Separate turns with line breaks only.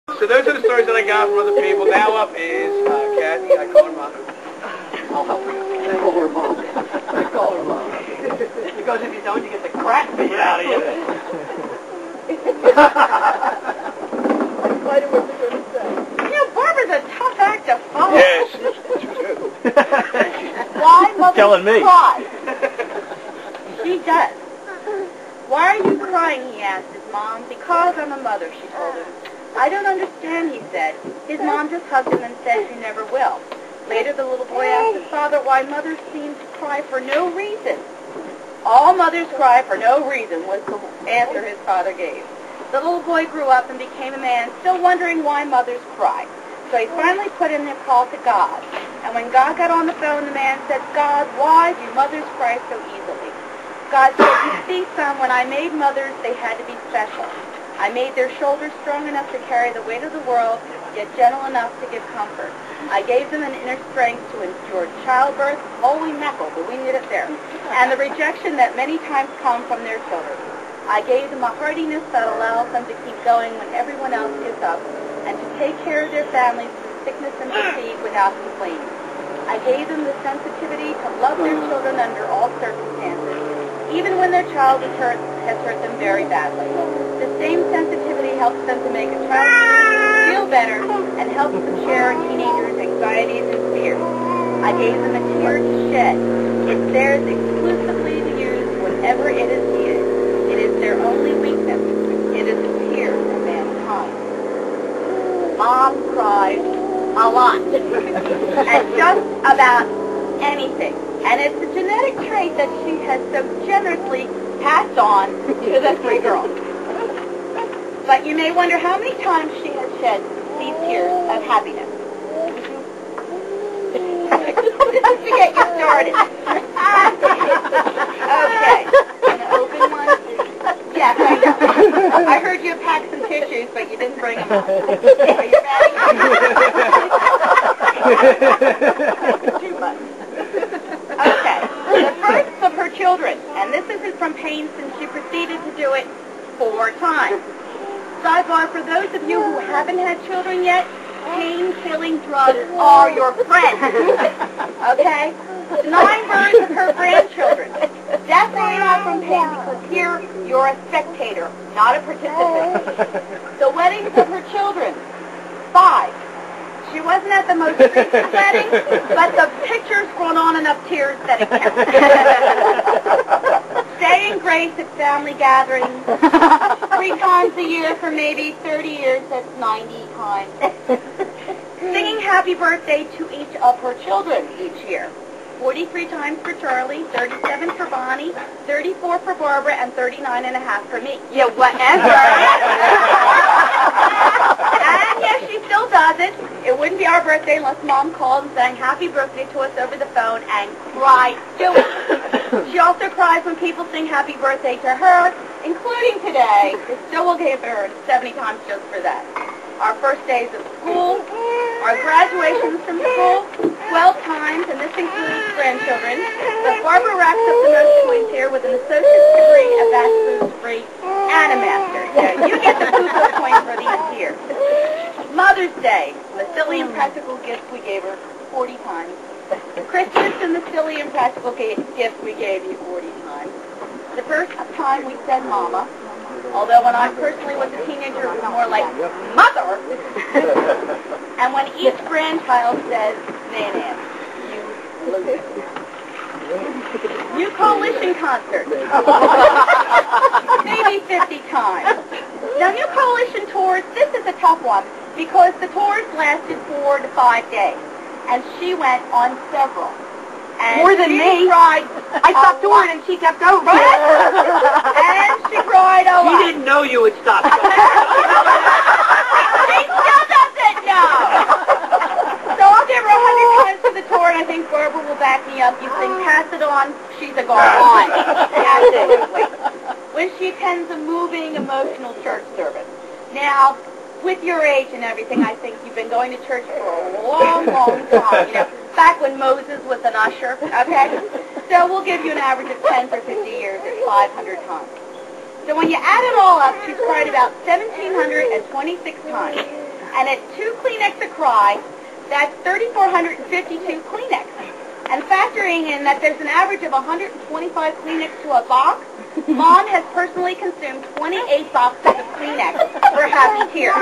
So those are the stories that I got from other people. Now up is Cathy. I call her Mom.
I'll help you. I call her Mom. I call her Mom. Because if you don't, you get the crap beat out of you. What was I going to say?
You know, Barbara's a tough act to follow.
Yes, she's good.
Why mother
telling me.
cry? She does. Why are you crying, he asked his mom. Because I'm a mother, she told him. I don't understand, he said. His mom just hugged him and said, you never will. Later, the little boy asked his father why mothers seem to cry for no reason. All mothers cry for no reason was the answer his father gave. The little boy grew up and became a man, still wondering why mothers cry. So he finally put in a call to God. And when God got on the phone, the man said, God, why do mothers cry so easily? God said, you see, son, when I made mothers, they had to be special. I made their shoulders strong enough to carry the weight of the world, yet gentle enough to give comfort. I gave them an inner strength to endure childbirth, holy mackerel, but we need it there, and the rejection that many times come from their children. I gave them a hardiness that allows them to keep going when everyone else gives up, and to take care of their families through sickness and fatigue without complaining. I gave them the sensitivity to love their children under all circumstances, even when their child has hurt them very badly. The same sensitivity helps them to make a child feel better and helps them share a teenager's anxieties and fears. I gave them a tear to shed. It's theirs exclusively to use whenever it is needed. It is their only weakness. It is the tears of mankind. Mom cries a lot. And just about anything. And it's a genetic trait that she has so generously passed on to the three girls. But you may wonder how many times she has shed these tears of happiness. Just to get you started. Okay. Gonna open one? Yes, I know. I heard you packed some tissues, but you didn't bring them up. Are you ready? Too much. Okay. The first of her children, and this isn't from pain since she proceeded to do it 4 times. Sidebar, for those of you who haven't had children yet, pain-killing drugs are your friend. Okay? 9 births of her grandchildren. Definitely not from pain, because here you're a spectator, not a participant. The weddings of her children, 5. She wasn't at the most recent wedding, but the picture's brought on enough tears that it counts. Saying grace at family gatherings 3 times a year for maybe 30 years, that's 90 times. Singing happy birthday to each of her children each year. 43 times for Charlie, 37 for Bonnie, 34 for Barbara, and 39.5 for me. Yeah, whatever. And yes, she still does it. It wouldn't be our birthday unless Mom called and sang happy birthday to us over the phone and cried to it. She also cries when people sing happy birthday to her, including today. It still will give her 70 times just for that. Our first days of school, our graduations from school, 12 times, and this includes grandchildren. But Barbara racks up the most points here with an associate's degree, a bachelor's degree, and a master's. So you get the Google point for these here. Mother's Day, the silly and practical gifts we gave her 40 times. Christmas and the silly and practical gifts we gave you 40 times. The first time we said Mama, although when I personally was a teenager, it was more like Mother. And when each grandchild says Nan, you lose. New coalition concert. Maybe 50 times. Now, new coalition tours, this is a tough one, because the tours lasted 4 to 5 days. And she went on several. And More than me. Cried I stopped touring and she kept going. And she cried a lot.
She didn't know you would stop.
She still doesn't know. So I'll give her 100 times for the tour, and I think Barbara will back me up. You sing Pass It On, she's a gone. Absolutely. When she attends a moving, emotional church service. Now, with your age and everything, I think you've been going to church for a long, long time. You know, back when Moses was an usher, okay? So we'll give you an average of 10 for 50 years at 500 times. So when you add it all up, she's cried about 1,726 times. And at 2 Kleenex a cry, that's 3,452 Kleenex. And factoring in that there's an average of 125 Kleenex to a box, Mom has personally consumed 28 boxes of Kleenex for Happy Tears.